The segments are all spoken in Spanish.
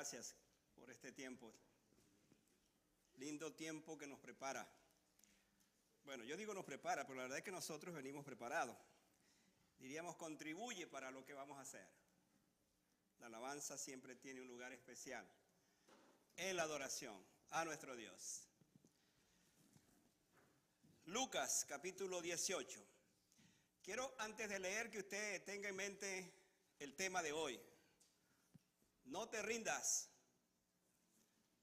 gracias por este tiempo. Lindo tiempo que nos prepara. Bueno, yo digo nos prepara, pero la verdad es que nosotros venimos preparados. Diríamos contribuye para lo que vamos a hacer. La alabanza siempre tiene un lugar especial en la adoración a nuestro Dios. Lucas capítulo 18. Quiero antes de leer que usted tenga en mente el tema de hoy. No te rindas.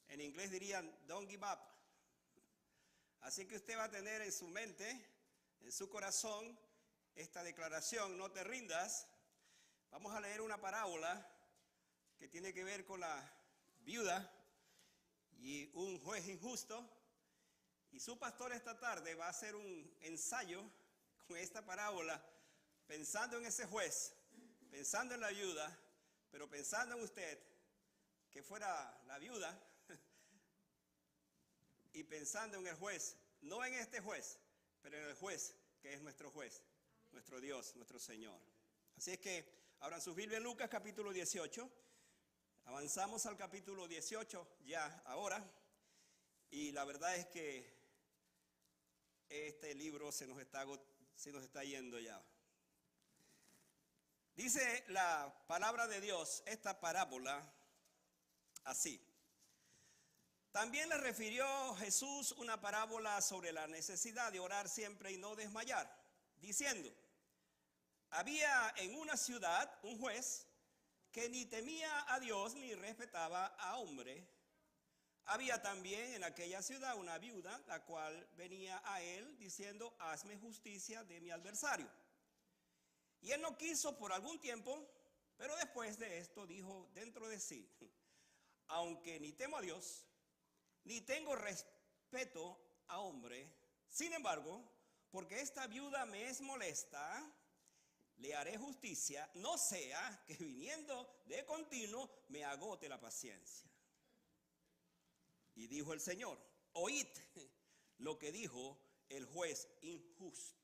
En inglés dirían don't give up. Así que usted va a tener en su mente, en su corazón, esta declaración, no te rindas. Vamos a leer una parábola que tiene que ver con la viuda y un juez injusto. Y su pastor esta tarde va a hacer un ensayo con esta parábola, pensando en ese juez, pensando en la viuda, pero pensando en usted, que fuera la viuda, y pensando en el juez, no en este juez, pero en el juez que es nuestro juez, nuestro Dios, nuestro Señor. Así es que abran sus Biblias en Lucas capítulo 18, avanzamos al capítulo 18 ya ahora, y la verdad es que este libro se nos está yendo ya. Dice la palabra de Dios, esta parábola, así. También le refirió Jesús una parábola sobre la necesidad de orar siempre y no desmayar, diciendo, había en una ciudad un juez que ni temía a Dios ni respetaba a hombre. Había también en aquella ciudad una viuda, la cual venía a él diciendo, hazme justicia de mi adversario. Y él no quiso por algún tiempo, pero después de esto dijo dentro de sí, aunque ni temo a Dios, ni tengo respeto a hombre, sin embargo, porque esta viuda me es molesta, le haré justicia, no sea que viniendo de continuo me agote la paciencia. Y dijo el Señor, oíd lo que dijo el juez injusto.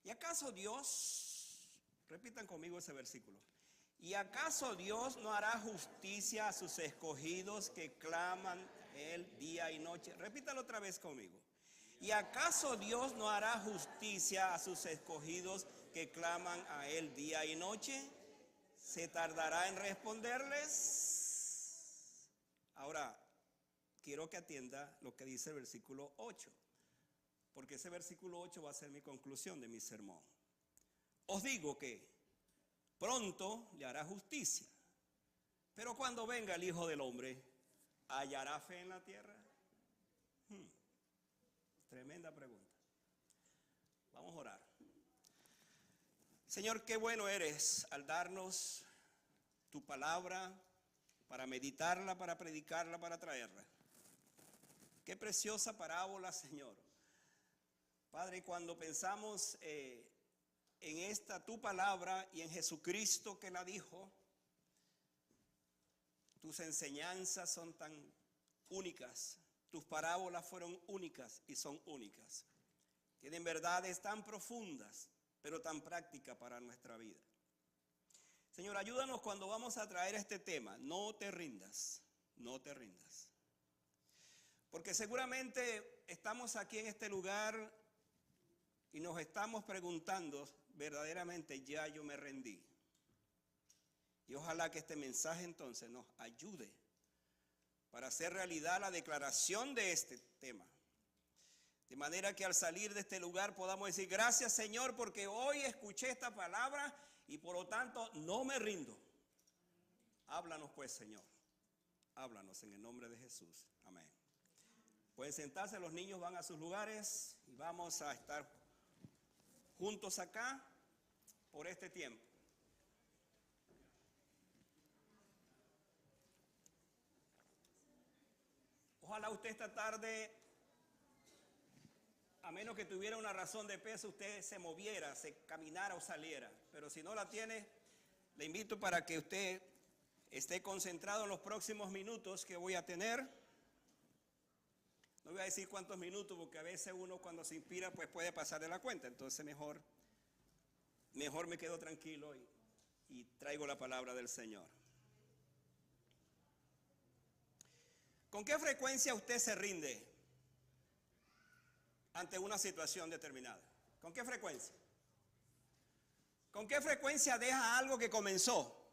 ¿Y acaso Dios, repitan conmigo ese versículo, ¿y acaso Dios no hará justicia a sus escogidos que claman él día y noche? Repítalo otra vez conmigo. ¿Y acaso Dios no hará justicia a sus escogidos que claman a él día y noche? ¿Se tardará en responderles? Ahora, quiero que atienda lo que dice el versículo 8, porque ese versículo 8 va a ser mi conclusión de mi sermón. Os digo que pronto le hará justicia, pero cuando venga el Hijo del Hombre, ¿hallará fe en la tierra? Tremenda pregunta. Vamos a orar. Señor, qué bueno eres al darnos tu palabra para meditarla, para predicarla, para traerla. Qué preciosa parábola, Señor. Padre, cuando pensamos en esta tu palabra y en Jesucristo que la dijo, tus enseñanzas son tan únicas, tus parábolas fueron únicas y son únicas. Tienen verdades tan profundas, pero tan prácticas para nuestra vida. Señor, ayúdanos cuando vamos a traer este tema, no te rindas, no te rindas. Porque seguramente estamos aquí en este lugar y nos estamos preguntando, verdaderamente ya yo me rendí. Y ojalá que este mensaje entonces nos ayude para hacer realidad la declaración de este tema. De manera que al salir de este lugar podamos decir, gracias Señor porque hoy escuché esta palabra y por lo tanto no me rindo. Háblanos pues Señor, háblanos en el nombre de Jesús. Amén. Pueden sentarse, los niños van a sus lugares y vamos a estar juntos acá por este tiempo. Ojalá usted esta tarde, a menos que tuviera una razón de peso, usted se moviera, se caminara o saliera. Pero si no la tiene, le invito para que usted esté concentrado en los próximos minutos que voy a tener. No voy a decir cuántos minutos, porque a veces uno cuando se inspira pues puede pasar de la cuenta. Entonces mejor me quedo tranquilo y traigo la palabra del Señor. ¿Con qué frecuencia usted se rinde ante una situación determinada? ¿Con qué frecuencia? ¿Con qué frecuencia deja algo que comenzó?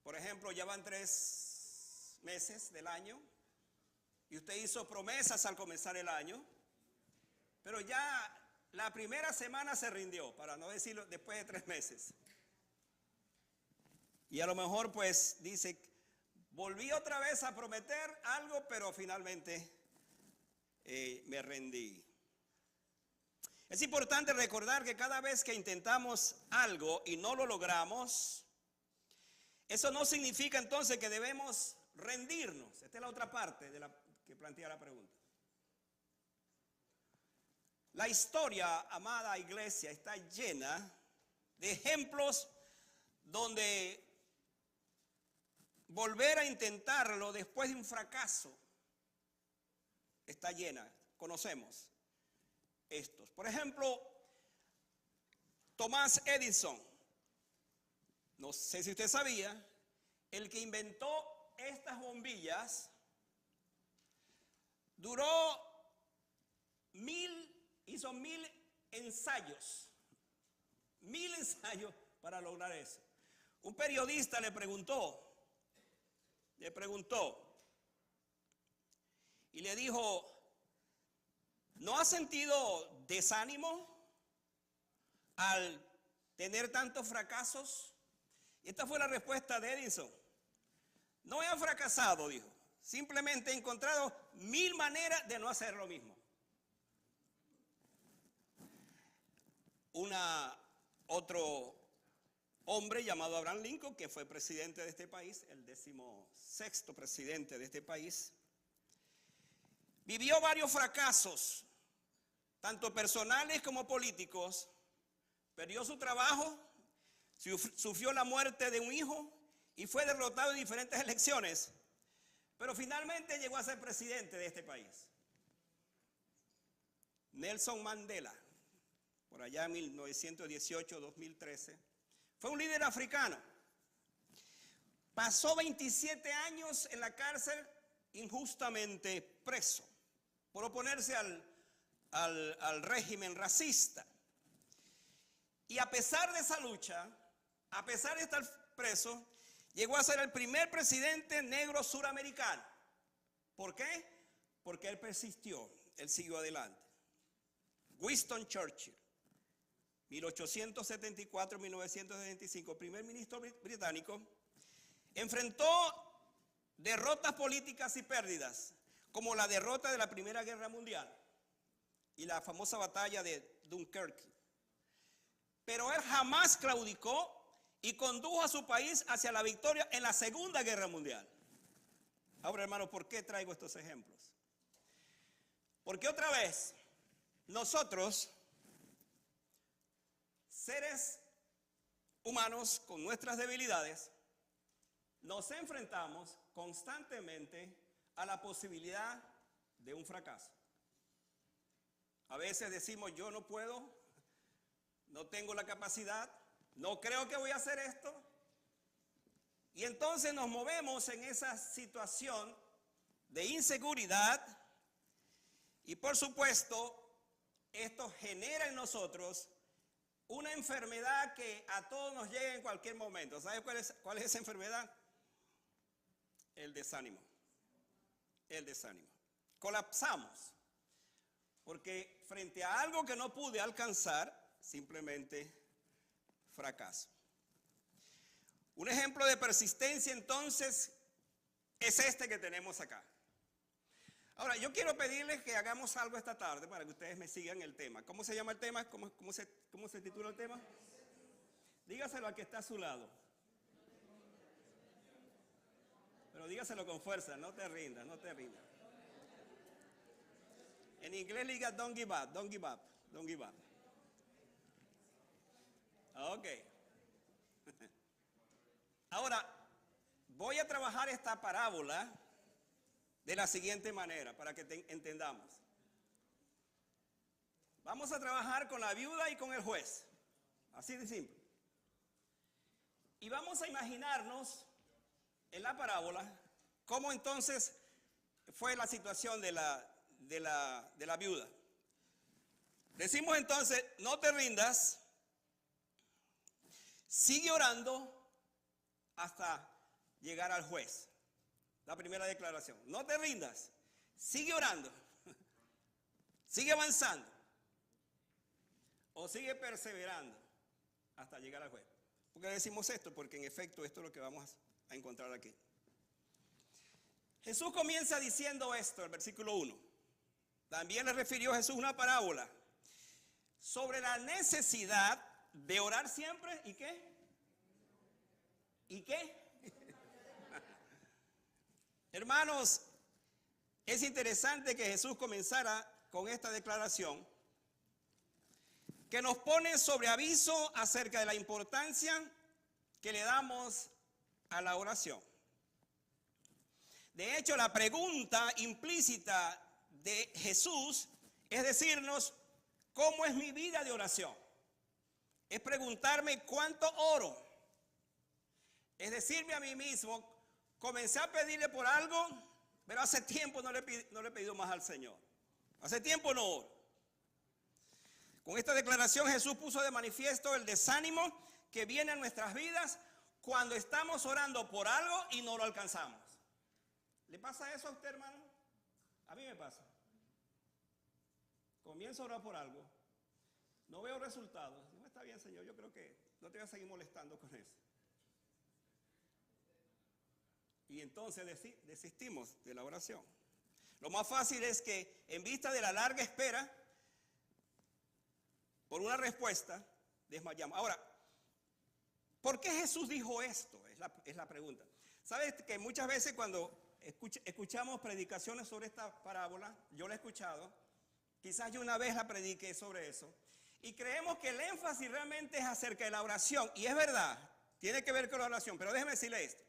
Por ejemplo, ya van 3 meses del año y usted hizo promesas al comenzar el año, pero ya la primera semana se rindió, para no decirlo después de 3 meses. Y a lo mejor pues dice, volví otra vez a prometer algo, pero finalmente me rendí. Es importante recordar que cada vez que intentamos algo y no lo logramos, eso no significa entonces que debemos rendirnos. Esta es la otra parte de la que plantea la pregunta. La historia, amada iglesia, está llena de ejemplos donde volver a intentarlo después de un fracaso está llena. Conocemos estos. Por ejemplo, Thomas Edison. No sé si usted sabía, el que inventó estas bombillas hizo 1000 ensayos. 1000 ensayos para lograr eso. Un periodista le preguntó y le dijo, ¿no ha sentido desánimo al tener tantos fracasos? Y esta fue la respuesta de Edison. No he fracasado, dijo. Simplemente he encontrado 1000 maneras de no hacer lo mismo. Otro hombre llamado Abraham Lincoln, que fue presidente de este país, el 16º presidente de este país, vivió varios fracasos, tanto personales como políticos. Perdió su trabajo, sufrió la muerte de un hijo y fue derrotado en diferentes elecciones, pero finalmente llegó a ser presidente de este país. Nelson Mandela, por allá en 1918-2013, fue un líder africano. Pasó 27 años en la cárcel injustamente preso por oponerse al régimen racista. Y a pesar de esa lucha, a pesar de estar preso, llegó a ser el primer presidente negro suramericano. ¿Por qué? Porque él persistió, él siguió adelante. Winston Churchill, 1874-1975, primer ministro británico, enfrentó derrotas políticas y pérdidas, como la derrota de la Primera Guerra Mundial y la famosa batalla de Dunkerque. Pero él jamás claudicó y condujo a su país hacia la victoria en la Segunda Guerra Mundial. Ahora, hermanos, ¿por qué traigo estos ejemplos? Porque otra vez, nosotros, seres humanos con nuestras debilidades, nos enfrentamos constantemente a la posibilidad de un fracaso. A veces decimos, yo no puedo, no tengo la capacidad, no creo que voy a hacer esto. Y entonces nos movemos en esa situación de inseguridad y por supuesto esto genera en nosotros una enfermedad que a todos nos llega en cualquier momento. ¿Sabe cuál es esa enfermedad? El desánimo. El desánimo. Colapsamos. Porque frente a algo que no pude alcanzar, simplemente fracaso. Un ejemplo de persistencia entonces es este que tenemos acá. Ahora, yo quiero pedirles que hagamos algo esta tarde para que ustedes me sigan el tema. ¿Cómo se llama el tema? ¿Cómo se titula el tema? Dígaselo al que está a su lado. Pero dígaselo con fuerza, no te rindas, no te rindas. En inglés diga don't give up, don't give up, don't give up. Ok. Ahora, voy a trabajar esta parábola de la siguiente manera, para que entendamos. Vamos a trabajar con la viuda y con el juez. Así de simple. Y vamos a imaginarnos en la parábola ¿Cómo entonces fue la situación de la viuda? Decimos entonces, no te rindas, sigue orando hasta llegar al juez. La primera declaración, no te rindas, sigue orando, sigue avanzando o sigue perseverando hasta llegar al juez. ¿Por qué decimos esto? Porque en efecto esto es lo que vamos a encontrar aquí. Jesús comienza diciendo esto, el versículo 1. También le refirió Jesús una parábola sobre la necesidad de orar siempre. ¿Y qué? ¿Y qué? Hermanos, es interesante que Jesús comenzara con esta declaración que nos pone sobre aviso acerca de la importancia que le damos a la oración. De hecho, la pregunta implícita de Jesús es decirnos, ¿cómo es mi vida de oración? Es preguntarme cuánto oro. Es decirme a mí mismo, comencé a pedirle por algo, pero hace tiempo no le he pedido más al Señor. Hace tiempo no oro. Con esta declaración Jesús puso de manifiesto el desánimo que viene a nuestras vidas cuando estamos orando por algo y no lo alcanzamos. ¿Le pasa eso a usted, hermano? A mí me pasa. Comienzo a orar por algo, no veo resultados. No está bien, Señor, yo creo que no te voy a seguir molestando con eso. Y entonces desistimos de la oración. Lo más fácil es que en vista de la larga espera por una respuesta, desmayamos. Ahora, ¿por qué Jesús dijo esto? Es la pregunta. ¿Sabes que muchas veces cuando escuchamos predicaciones sobre esta parábola, yo la he escuchado, quizás yo una vez la prediqué sobre eso, y creemos que el énfasis realmente es acerca de la oración, y es verdad, tiene que ver con la oración, pero déjeme decirle esto.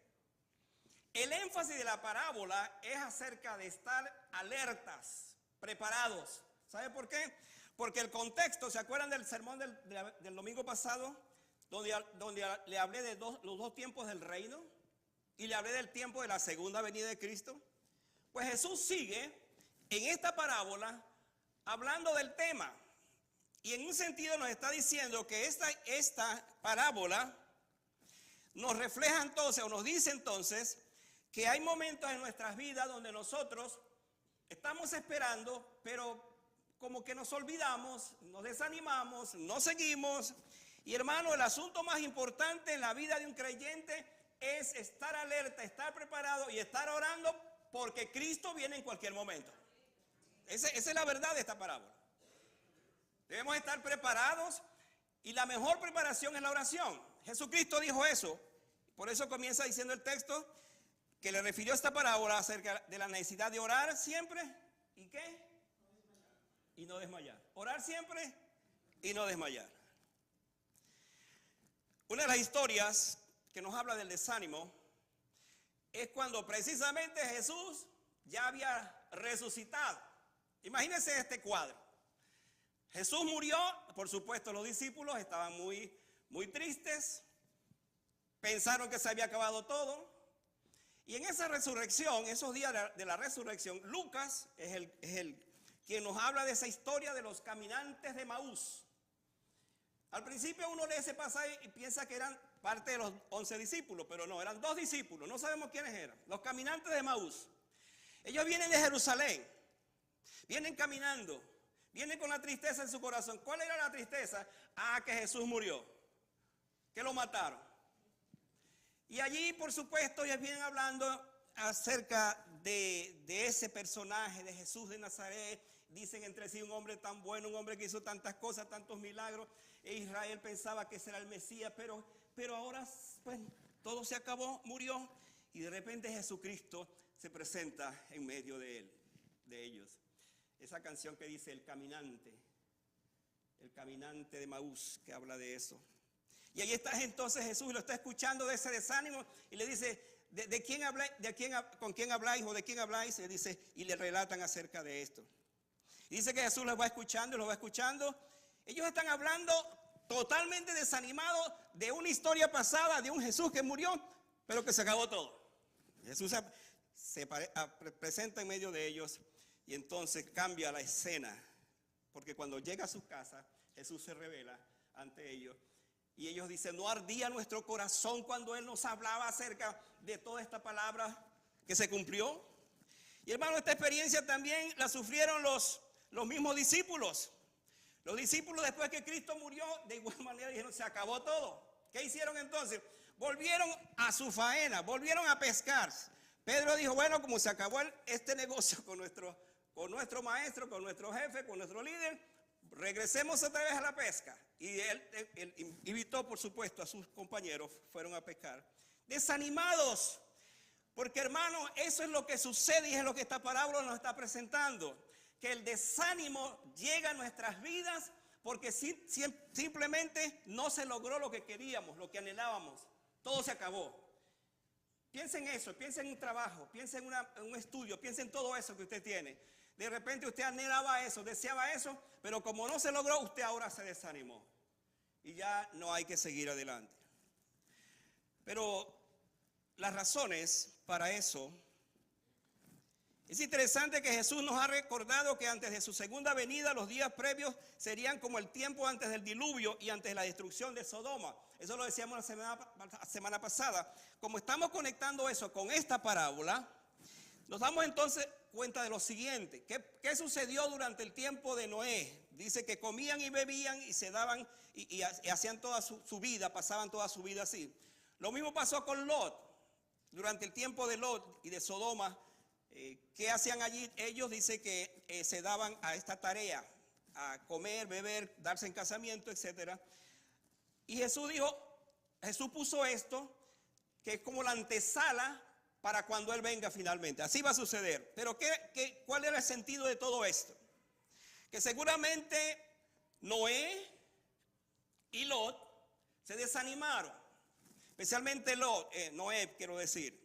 El énfasis de la parábola es acerca de estar alertas, preparados. ¿Sabe por qué? Porque el contexto, ¿se acuerdan del sermón del domingo pasado? Donde le hablé de los dos tiempos del reino y le hablé del tiempo de la segunda venida de Cristo. Pues Jesús sigue en esta parábola hablando del tema. Y en un sentido nos está diciendo que esta parábola nos refleja entonces, o nos dice entonces, que hay momentos en nuestras vidas donde nosotros estamos esperando, pero como que nos olvidamos, nos desanimamos, no seguimos. Y hermano, el asunto más importante en la vida de un creyente es estar alerta, estar preparado y estar orando porque Cristo viene en cualquier momento. Esa es la verdad de esta parábola. Debemos estar preparados y la mejor preparación es la oración. Jesucristo dijo eso. Por eso comienza diciendo el texto que le refirió a esta parábola acerca de la necesidad de orar siempre. ¿Y qué? Y no desmayar. Orar siempre y no desmayar. Una de las historias que nos habla del desánimo es cuando precisamente Jesús ya había resucitado. Imagínense este cuadro. Jesús murió, por supuesto los discípulos estaban muy tristes, pensaron que se había acabado todo. Y en esa resurrección, esos días de la resurrección, Lucas es el quien nos habla de esa historia de los caminantes de Maús. Al principio uno lee ese pasaje y piensa que eran parte de los 11 discípulos, pero no, eran 2 discípulos, no sabemos quiénes eran, los caminantes de Maús. Ellos vienen de Jerusalén, vienen caminando, vienen con la tristeza en su corazón. ¿Cuál era la tristeza? Que Jesús murió, que lo mataron. Y allí, por supuesto, ellos vienen hablando acerca de ese personaje de Jesús de Nazaret. Dicen entre sí, un hombre tan bueno, un hombre que hizo tantas cosas, tantos milagros. E Israel pensaba que ese era el Mesías, pero ahora pues todo se acabó, murió. Y de repente Jesucristo se presenta en medio de ellos. Esa canción que dice el caminante de Maús, que habla de eso. Y ahí está entonces Jesús y lo está escuchando de ese desánimo y le dice, ¿con quién habláis o de quién habláis? Y dice, y le relatan acerca de esto. Y dice que Jesús los va escuchando. Ellos están hablando totalmente desanimados de una historia pasada, de un Jesús que murió, pero que se acabó todo. Jesús presenta en medio de ellos y entonces cambia la escena. Porque cuando llega a su casa, Jesús se revela ante ellos. Y ellos dicen, ¿no ardía nuestro corazón cuando Él nos hablaba acerca de toda esta palabra que se cumplió? Y hermano, esta experiencia también la sufrieron los mismos discípulos. Los discípulos, después que Cristo murió, de igual manera dijeron, se acabó todo. ¿Qué hicieron entonces? Volvieron a su faena, volvieron a pescar. Pedro dijo, bueno, como se acabó este negocio con nuestro maestro, con nuestro jefe, con nuestro líder, regresemos otra vez a la pesca. Y él invitó, por supuesto, a sus compañeros, fueron a pescar. Desanimados, porque hermano, eso es lo que sucede y es lo que esta parábola nos está presentando. Que el desánimo llega a nuestras vidas porque simplemente no se logró lo que queríamos, lo que anhelábamos. Todo se acabó. Piensen en eso, piensen en un trabajo, piensen en un estudio, piensen en todo eso que usted tiene. De repente usted anhelaba eso, deseaba eso, pero como no se logró, usted ahora se desanimó. Y ya no hay que seguir adelante. Pero las razones para eso, es interesante que Jesús nos ha recordado que antes de su segunda venida, los días previos serían como el tiempo antes del diluvio y antes de la destrucción de Sodoma. Eso lo decíamos la semana pasada. Como estamos conectando eso con esta parábola, nos damos entonces cuenta de lo siguiente. ¿Qué sucedió durante el tiempo de Noé? Dice que comían y bebían y se daban y hacían toda su vida, pasaban toda su vida así. Lo mismo pasó con Lot. Durante el tiempo de Lot y de Sodoma, ¿qué hacían allí? Ellos dice que se daban a esta tarea, a comer, beber, darse en casamiento, etc. Y Jesús puso esto, que es como la antesala para cuando Él venga finalmente. Así va a suceder. Pero ¿cuál era el sentido de todo esto? Que seguramente Noé y Lot se desanimaron. Especialmente Noé, quiero decir.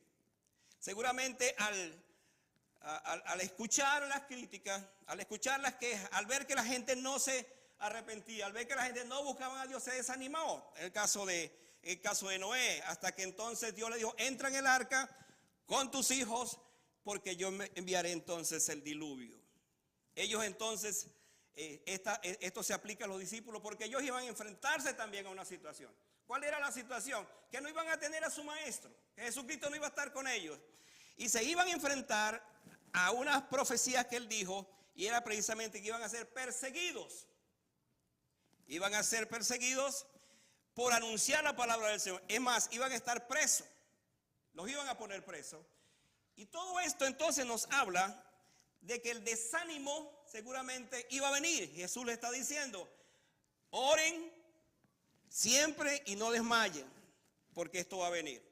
Seguramente al escuchar las críticas, al escuchar las quejas, al ver que la gente no se arrepentía, al ver que la gente no buscaba a Dios, se desanimó. El caso de Noé, hasta que entonces Dios le dijo, entra en el arca con tus hijos, porque yo enviaré entonces el diluvio. Ellos entonces, esto se aplica a los discípulos, porque ellos iban a enfrentarse también a una situación. ¿Cuál era la situación? Que no iban a tener a su maestro, que Jesucristo no iba a estar con ellos. Y se iban a enfrentar a unas profecías que Él dijo, y era precisamente que iban a ser perseguidos. Iban a ser perseguidos por anunciar la palabra del Señor. Es más, iban a estar presos. Los iban a poner presos. Y todo esto entonces nos habla de que el desánimo seguramente iba a venir. Jesús le está diciendo, oren siempre y no desmayen, porque esto va a venir.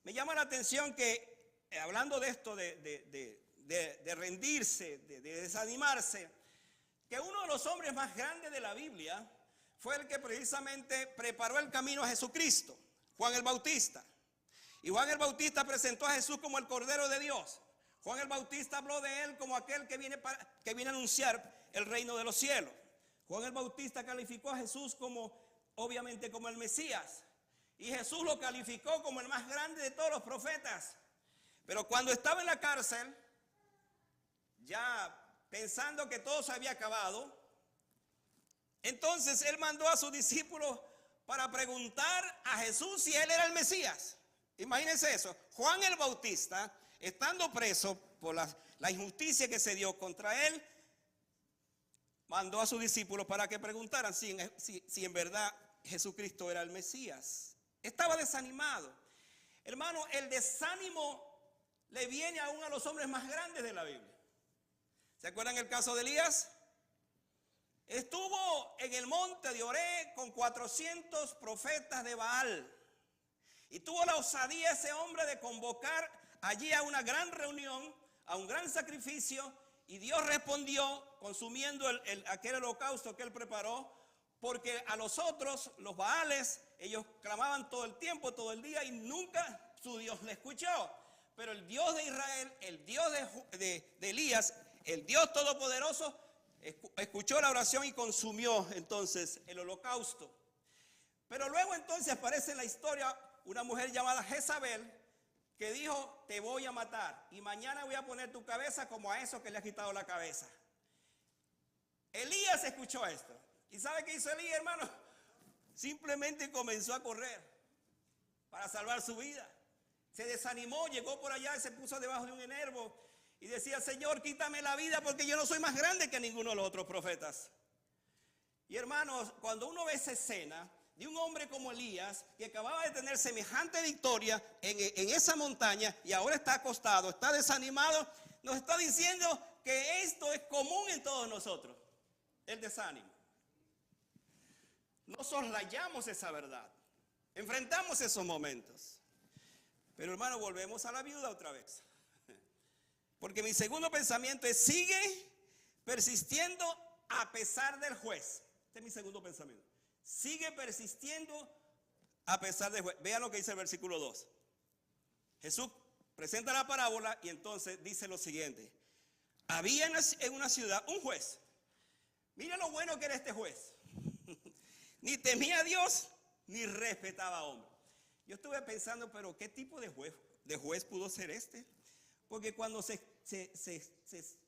Me llama la atención que, hablando de esto, de rendirse, de desanimarse, que uno de los hombres más grandes de la Biblia fue el que precisamente preparó el camino a Jesucristo, Juan el Bautista. Y Juan el Bautista presentó a Jesús como el Cordero de Dios. Juan el Bautista habló de Él como aquel que viene a anunciar el reino de los cielos. Juan el Bautista calificó a Jesús obviamente como el Mesías. Y Jesús lo calificó como el más grande de todos los profetas. Pero cuando estaba en la cárcel, ya pensando que todo se había acabado, entonces Él mandó a sus discípulos para preguntar a Jesús si Él era el Mesías. Imagínense eso. Juan el Bautista, estando preso por la injusticia que se dio contra Él, mandó a sus discípulos para que preguntaran si en verdad Jesucristo era el Mesías. Estaba desanimado. Hermano, el desánimo le viene aún a los hombres más grandes de la Biblia. ¿Se acuerdan el caso de Elías? Estuvo en el monte de Oré con 400 profetas de Baal. Y tuvo la osadía ese hombre de convocar allí a una gran reunión, a un gran sacrificio. Y Dios respondió consumiendo aquel holocausto que él preparó. Porque a los otros, los Baales, ellos clamaban todo el tiempo, todo el día, y nunca su Dios le escuchó. Pero el Dios de Israel, el Dios de Elías, el Dios todopoderoso, escuchó la oración y consumió entonces el holocausto. Pero luego entonces aparece en la historia una mujer llamada Jezabel, que dijo, te voy a matar y mañana voy a poner tu cabeza como a eso que le ha quitado la cabeza. Elías escuchó esto. ¿Y sabe qué hizo Elías, hermano? Simplemente comenzó a correr para salvar su vida. Se desanimó, llegó por allá y se puso debajo de un enervo y decía, Señor, quítame la vida porque yo no soy más grande que ninguno de los otros profetas. Y hermanos, cuando uno ve esa escena de un hombre como Elías, que acababa de tener semejante victoria en esa montaña y ahora está acostado, está desanimado, nos está diciendo que esto es común en todos nosotros, el desánimo. No soslayamos esa verdad, enfrentamos esos momentos. Pero hermano, volvemos a la viuda otra vez. Porque mi segundo pensamiento es, sigue persistiendo a pesar del juez. Este es mi segundo pensamiento. Sigue persistiendo a pesar del juez. Vean lo que dice el versículo 2. Jesús presenta la parábola y entonces dice lo siguiente. Había en una ciudad un juez. Mira lo bueno que era este juez. Ni temía a Dios, ni respetaba a hombre. Yo estuve pensando, pero ¿qué tipo de juez pudo ser este? Porque cuando se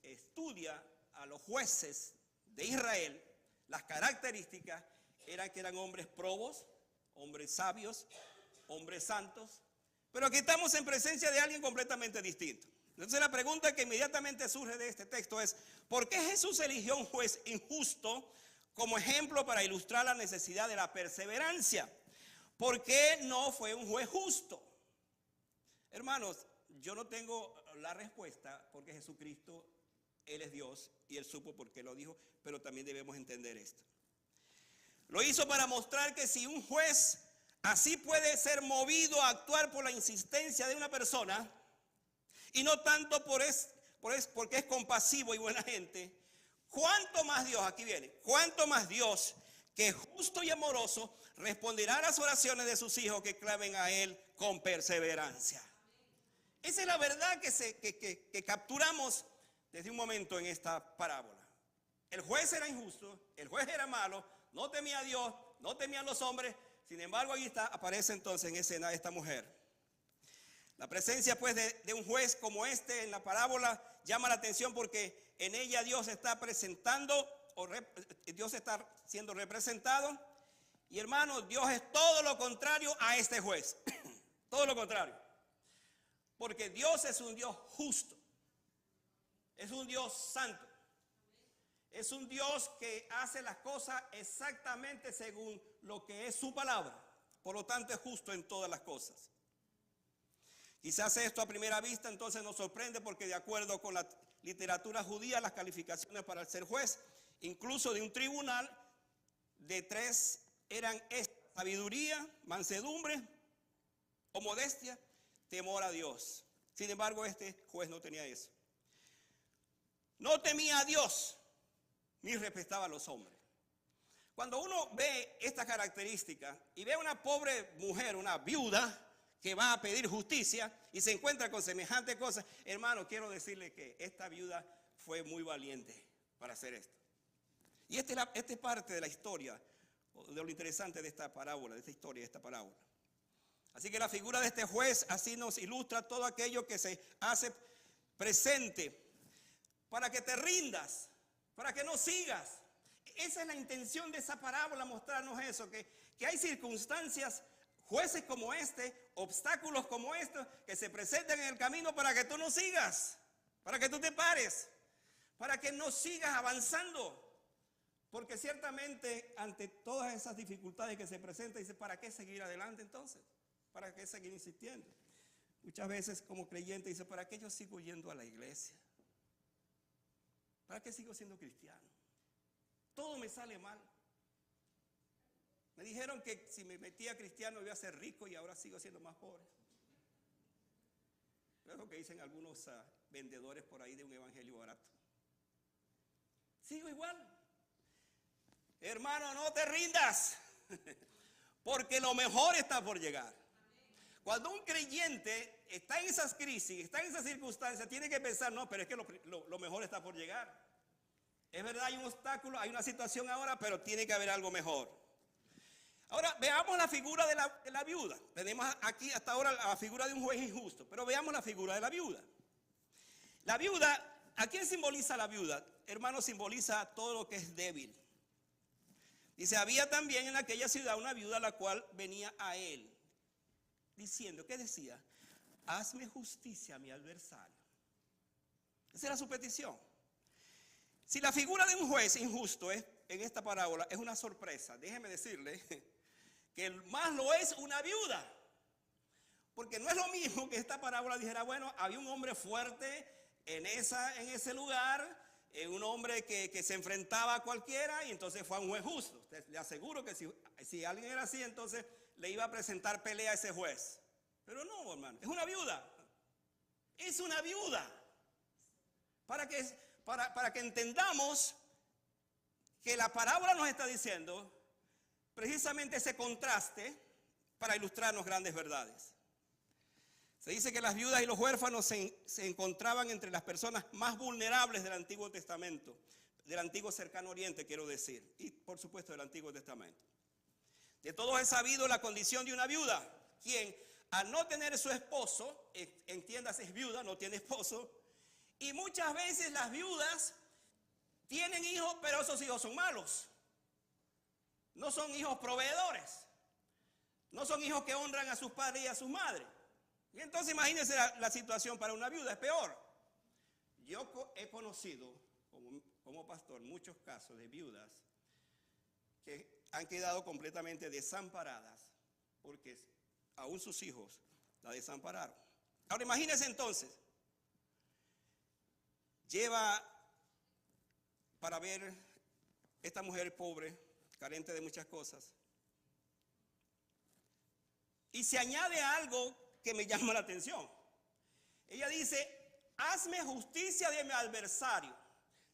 estudia a los jueces de Israel, las características eran que eran hombres probos, hombres sabios, hombres santos. Pero aquí estamos en presencia de alguien completamente distinto. Entonces la pregunta que inmediatamente surge de este texto es, ¿por qué Jesús eligió un juez injusto como ejemplo para ilustrar la necesidad de la perseverancia? ¿Por qué no fue un juez justo? Hermanos, yo no tengo la respuesta porque Jesucristo, Él es Dios y Él supo por qué lo dijo, pero también debemos entender esto. Lo hizo para mostrar que si un juez así puede ser movido a actuar por la insistencia de una persona y no tanto porque es compasivo y buena gente, ¿cuánto más Dios, aquí viene, cuánto más Dios que es justo y amoroso responderá a las oraciones de sus hijos que clamen a Él con perseverancia? Esa es la verdad que capturamos desde un momento en esta parábola. El juez era injusto, el juez era malo, no temía a Dios, no temía a los hombres. Sin embargo, ahí aparece entonces en escena esta mujer. La presencia pues de un juez como este en la parábola llama la atención porque en ella Dios está presentando, Dios está siendo representado. Y hermanos, Dios es todo lo contrario a este juez. Todo lo contrario. Porque Dios es un Dios justo. Es un Dios santo. Es un Dios que hace las cosas exactamente según lo que es su palabra. Por lo tanto es justo en todas las cosas. Quizás esto a primera vista entonces nos sorprende porque de acuerdo con la literatura judía, las calificaciones para ser juez, incluso de un tribunal, de 3 eran sabiduría, mansedumbre o modestia, temor a Dios. Sin embargo, este juez no tenía eso. No temía a Dios, ni respetaba a los hombres. Cuando uno ve esta característica y ve a una pobre mujer, una viuda, que va a pedir justicia y se encuentra con semejante cosa, hermano, quiero decirle que esta viuda fue muy valiente para hacer esto. Y esta es parte de la historia, de lo interesante de esta parábola, de esta historia, de esta parábola. Así que la figura de este juez así nos ilustra todo aquello que se hace presente para que te rindas, para que no sigas. Esa es la intención de esa parábola, mostrarnos eso, que hay circunstancias, jueces como este, obstáculos como estos, que se presentan en el camino para que tú no sigas, para que tú te pares, para que no sigas avanzando. Porque ciertamente ante todas esas dificultades que se presentan, dice, ¿para qué seguir adelante entonces? ¿Para qué seguir insistiendo? Muchas veces como creyente dice, ¿para qué yo sigo yendo a la iglesia? ¿Para qué sigo siendo cristiano? Todo me sale mal. Me dijeron que si me metía cristiano iba a ser rico y ahora sigo siendo más pobre. Es lo que dicen algunos vendedores por ahí de un evangelio barato. Sigo igual. Hermano, no te rindas, porque lo mejor está por llegar. Cuando un creyente está en esas crisis, está en esas circunstancias, tiene que pensar, no, pero es que lo mejor está por llegar. Es verdad, hay un obstáculo, hay una situación ahora, pero tiene que haber algo mejor. Ahora veamos la figura de la viuda. Tenemos aquí hasta ahora la figura de un juez injusto, pero veamos la figura de la viuda. La viuda, ¿a quién simboliza la viuda? Hermano, simboliza todo lo que es débil. Dice, había también en aquella ciudad una viuda la cual venía a él, diciendo, ¿qué decía? Hazme justicia a mi adversario. Esa era su petición. Si la figura de un juez injusto es, en esta parábola es una sorpresa, déjeme decirle que más lo es una viuda. Porque no es lo mismo que esta parábola dijera, bueno, había un hombre fuerte en ese lugar, un hombre que se enfrentaba a cualquiera y entonces fue a un juez justo. Le aseguro que si alguien era así, entonces le iba a presentar pelea a ese juez. Pero no, hermano, es una viuda. Es una viuda. Para que entendamos que la parábola nos está diciendo precisamente ese contraste para ilustrarnos grandes verdades. Se dice que las viudas y los huérfanos se encontraban entre las personas más vulnerables del Antiguo Testamento, del Antiguo Cercano Oriente, quiero decir, y por supuesto del Antiguo Testamento. De todos es sabido la condición de una viuda, quien al no tener su esposo, entiéndase, es viuda, no tiene esposo, y muchas veces las viudas tienen hijos, pero esos hijos son malos. No son hijos proveedores, no son hijos que honran a sus padres y a sus madres. Y entonces imagínense la situación para una viuda, es peor. Yo he conocido como pastor muchos casos de viudas que han quedado completamente desamparadas porque aún sus hijos la desampararon. Ahora imagínense entonces, lleva para ver esta mujer pobre, carente de muchas cosas, y se añade algo que me llama la atención. Ella dice, hazme justicia de mi adversario.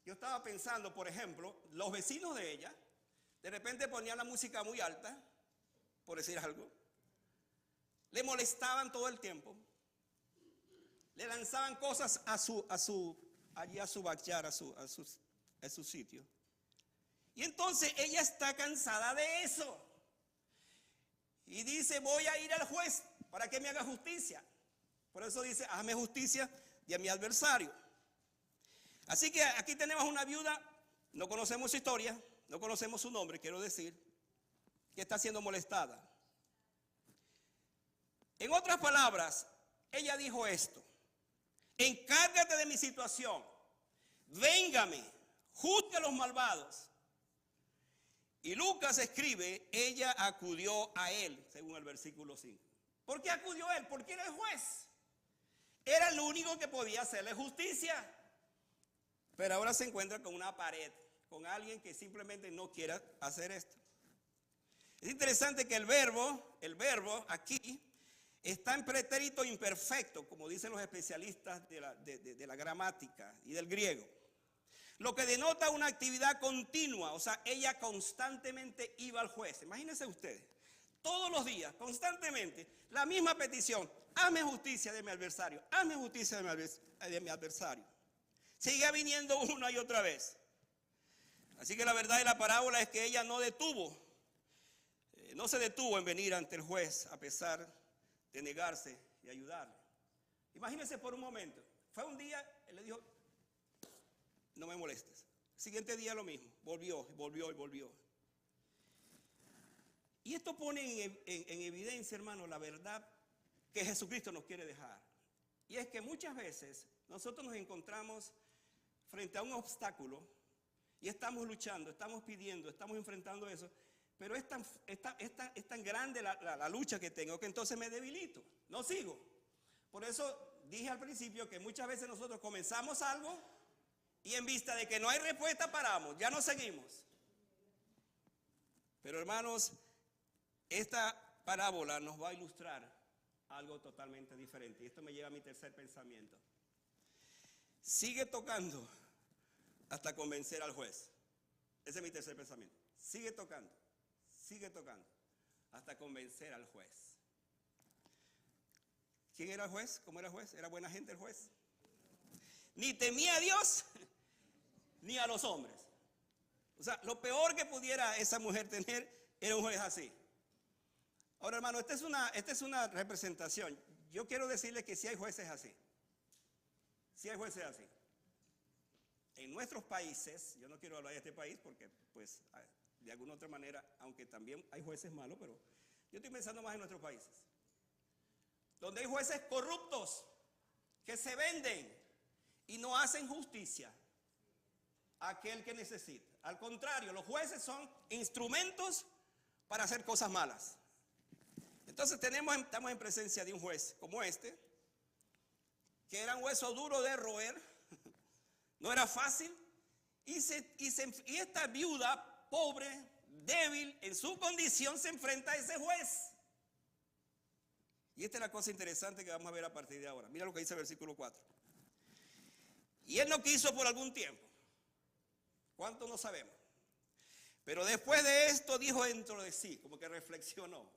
Yo estaba pensando, por ejemplo, los vecinos de ella, de repente ponían la música muy alta, por decir algo, le molestaban todo el tiempo, le lanzaban cosas allí a su backyard, a su sitio. Y entonces ella está cansada de eso. Y dice, voy a ir al juez para que me haga justicia. Por eso dice, hazme justicia de mi adversario. Así que aquí tenemos una viuda, no conocemos su historia, no conocemos su nombre, quiero decir, que está siendo molestada. En otras palabras, ella dijo esto: encárgate de mi situación, véngame, juzgue a los malvados. Y Lucas escribe, ella acudió a él, según el versículo 5. ¿Por qué acudió a él? Porque era el juez. Era el único que podía hacerle justicia. Pero ahora se encuentra con una pared, con alguien que simplemente no quiera hacer esto. Es interesante que el verbo aquí está en pretérito imperfecto, como dicen los especialistas de la gramática y del griego. Lo que denota una actividad continua, o sea, ella constantemente iba al juez. Imagínense ustedes, todos los días, constantemente, la misma petición: hazme justicia de mi adversario, hazme justicia de mi adversario. Sigue viniendo una y otra vez. Así que la verdad de la parábola es que ella no se detuvo en venir ante el juez a pesar de negarse y ayudarle. Imagínense por un momento, fue un día, él le dijo, no me molestes. Siguiente día lo mismo, volvió. Y esto pone en evidencia, hermano, la verdad que Jesucristo nos quiere dejar. Y es que muchas veces nosotros nos encontramos frente a un obstáculo y estamos luchando, estamos pidiendo, estamos enfrentando eso, pero es tan grande la lucha que tengo que entonces me debilito, no sigo. Por eso dije al principio que muchas veces nosotros comenzamos algo y en vista de que no hay respuesta paramos, ya no seguimos. Pero hermanos, esta parábola nos va a ilustrar algo totalmente diferente. Y esto me lleva a mi tercer pensamiento. Sigue tocando hasta convencer al juez. Ese es mi tercer pensamiento. Sigue tocando hasta convencer al juez. ¿Quién era el juez? ¿Cómo era el juez? ¿Era buena gente el juez? Ni temía a Dios ni a los hombres. O sea, lo peor que pudiera esa mujer tener era un juez así. Ahora, hermano, esta es una representación. Yo quiero decirles que sí hay jueces así. Sí hay jueces así. En nuestros países, yo no quiero hablar de este país porque, pues, de alguna otra manera, aunque también hay jueces malos, pero yo estoy pensando más en nuestros países. Donde hay jueces corruptos que se venden y no hacen justicia a aquel que necesita. Al contrario, los jueces son instrumentos para hacer cosas malas. Entonces estamos en presencia de un juez como este, que era un hueso duro de roer, no era fácil, y esta viuda pobre, débil, en su condición se enfrenta a ese juez. Y esta es la cosa interesante que vamos a ver a partir de ahora. Mira lo que dice el versículo 4. Y él no quiso por algún tiempo. ¿Cuánto? No sabemos. Pero después de esto dijo dentro de sí, como que reflexionó.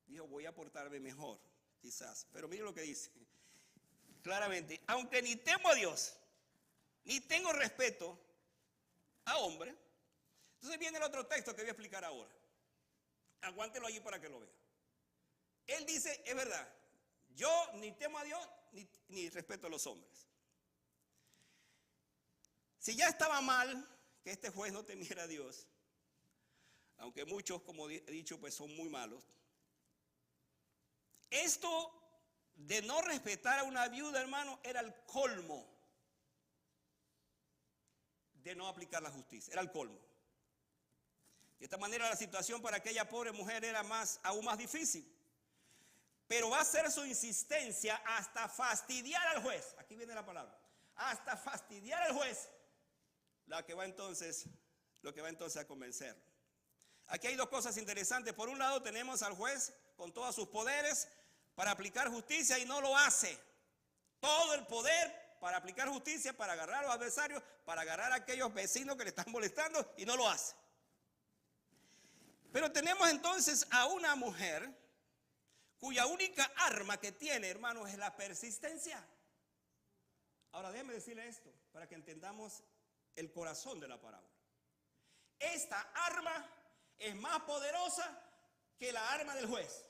Dijo, voy a portarme mejor, quizás. Pero mire lo que dice. Claramente, aunque ni temo a Dios, ni tengo respeto a hombre. Entonces viene el otro texto que voy a explicar ahora. Aguántelo allí para que lo vea. Él dice, es verdad, yo ni temo a Dios, ni respeto a los hombres. Si ya estaba mal que este juez no temiera a Dios, aunque muchos, como he dicho, pues son muy malos, esto de no respetar a una viuda, hermano, era el colmo de no aplicar la justicia, era el colmo. De esta manera la situación para aquella pobre mujer era aún más difícil. Pero va a ser su insistencia hasta fastidiar al juez. Aquí viene la palabra. Hasta fastidiar al juez. Lo que va entonces a convencer. Aquí hay dos cosas interesantes. Por un lado tenemos al juez con todos sus poderes para aplicar justicia y no lo hace. Todo el poder para aplicar justicia, para agarrar a los adversarios, para agarrar a aquellos vecinos que le están molestando y no lo hace. Pero tenemos entonces a una mujer cuya única arma que tiene, hermanos, es la persistencia. Ahora déjenme decirle esto para que entendamos el corazón de la parábola. Esta arma es más poderosa que la arma del juez.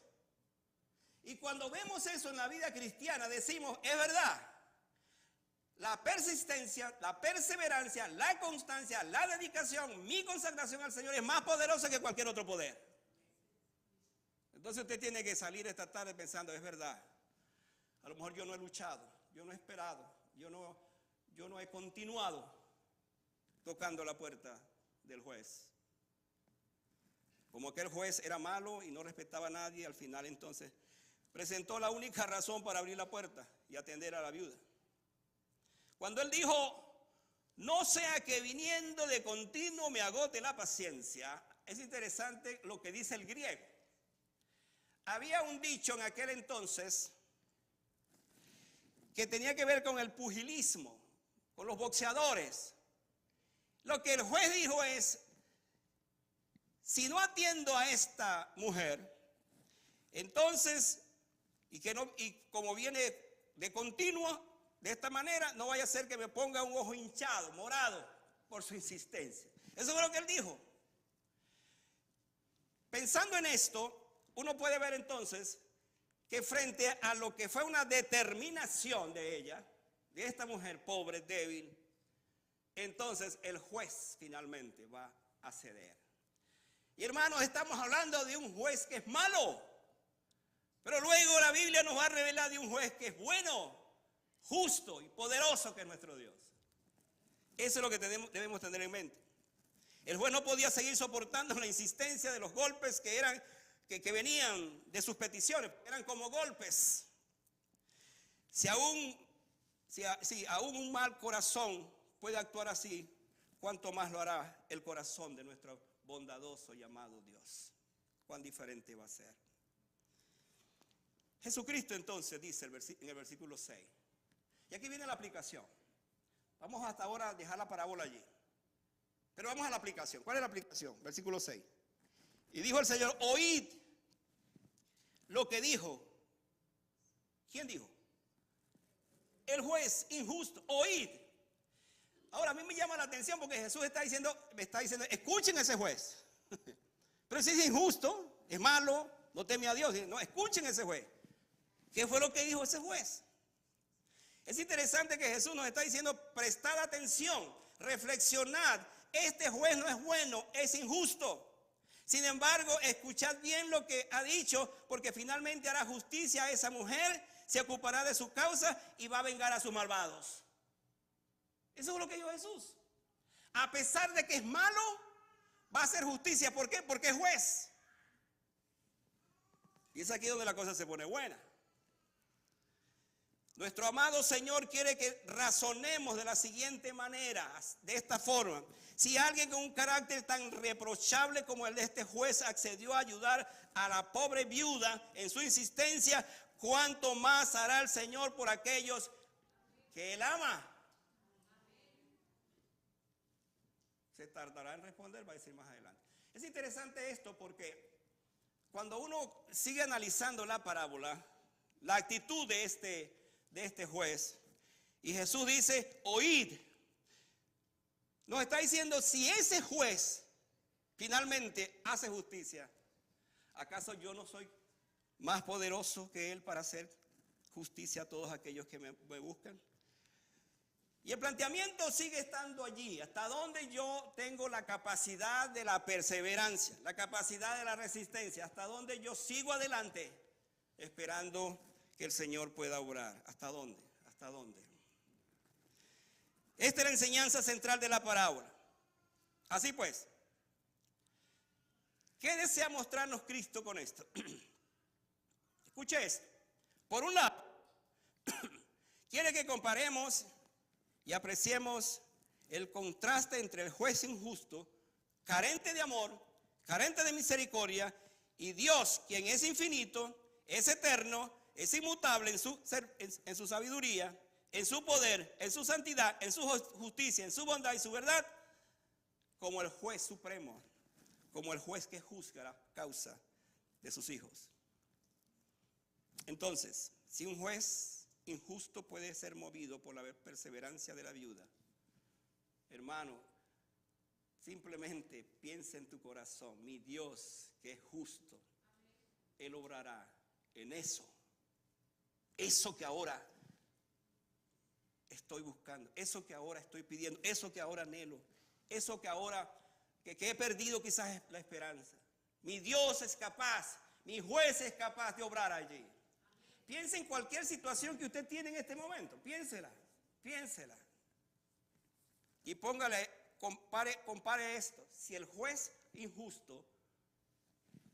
Y cuando vemos eso en la vida cristiana decimos, es verdad, la persistencia, la perseverancia, la constancia, la dedicación, mi consagración al Señor es más poderosa que cualquier otro poder. Entonces usted tiene que salir esta tarde pensando, es verdad, a lo mejor yo no he luchado, yo no he esperado, yo no he continuado tocando la puerta del juez. Como aquel juez era malo y no respetaba a nadie, al final entonces presentó la única razón para abrir la puerta y atender a la viuda. Cuando él dijo, no sea que viniendo de continuo me agote la paciencia, es interesante lo que dice el griego. Había un dicho en aquel entonces que tenía que ver con el pugilismo, con los boxeadores. Lo que el juez dijo es, si no atiendo a esta mujer, entonces, y como viene de continuo, de esta manera, no vaya a ser que me ponga un ojo hinchado, morado, por su insistencia. Eso fue lo que él dijo. Pensando en esto, uno puede ver entonces que frente a lo que fue una determinación de ella, de esta mujer pobre, débil, entonces el juez finalmente va a ceder. Y hermanos, estamos hablando de un juez que es malo, pero luego la Biblia nos va a revelar de un juez que es bueno, justo y poderoso, que es nuestro Dios. Eso es lo que debemos tener en mente. El juez no podía seguir soportando la insistencia de los golpes que venían de sus peticiones, eran como golpes. Si aún un mal corazón puede actuar así, cuánto más lo hará el corazón de nuestro bondadoso llamado Dios. Cuán diferente va a ser. Jesucristo entonces dice en el versículo 6, y aquí viene la aplicación. Vamos hasta ahora a dejar la parábola allí, pero vamos a la aplicación. ¿Cuál es la aplicación? Versículo 6. Y dijo el Señor, oíd lo que dijo. ¿Quién dijo? El juez injusto, oíd. Ahora a mí me llama la atención porque Jesús me está diciendo, escuchen a ese juez. Pero si es injusto, es malo, no teme a Dios. No, escuchen ese juez. ¿Qué fue lo que dijo ese juez? Es interesante que Jesús nos está diciendo, prestad atención, reflexionad. Este juez no es bueno, es injusto. Sin embargo, escuchad bien lo que ha dicho, porque finalmente hará justicia a esa mujer, se ocupará de su causa y va a vengar a sus malvados. Eso es lo que dijo Jesús. A pesar de que es malo, va a hacer justicia. ¿Por qué? Porque es juez. Y es aquí donde la cosa se pone buena. Nuestro amado Señor quiere que razonemos de la siguiente manera, de esta forma. Si alguien con un carácter tan reprochable como el de este juez accedió a ayudar a la pobre viuda en su insistencia, ¿cuánto más hará el Señor por aquellos que Él ama? Se tardará en responder, va a decir más adelante. Es interesante esto porque cuando uno sigue analizando la parábola, la actitud de este juez, y Jesús dice, oíd, nos está diciendo, si ese juez finalmente hace justicia, ¿acaso yo no soy más poderoso que él para hacer justicia a todos aquellos que me buscan? Y el planteamiento sigue estando allí, hasta donde yo tengo la capacidad de la perseverancia, la capacidad de la resistencia, hasta donde yo sigo adelante esperando que el Señor pueda obrar. ¿Hasta dónde? ¿Hasta dónde? Esta es la enseñanza central de la parábola. Así pues, ¿qué desea mostrarnos Cristo con esto? Escuche esto. Por un lado, quiere que comparemos y apreciemos el contraste entre el juez injusto, carente de amor, carente de misericordia, y Dios, quien es infinito, es eterno, es inmutable en su sabiduría, en su poder, en su santidad, en su justicia, en su bondad y su verdad, como el juez supremo, como el juez que juzga la causa de sus hijos. Entonces, si un juez injusto puede ser movido por la perseverancia de la viuda, hermano, simplemente piensa en tu corazón, mi Dios que es justo, Él obrará en eso que ahora estoy buscando, eso que ahora estoy pidiendo, eso que ahora anhelo, eso que ahora que he perdido quizás la esperanza. Mi Dios es capaz, mi juez es capaz de obrar allí. Piense en cualquier situación que usted tiene en este momento, piénsela. Y compare esto. Si el juez injusto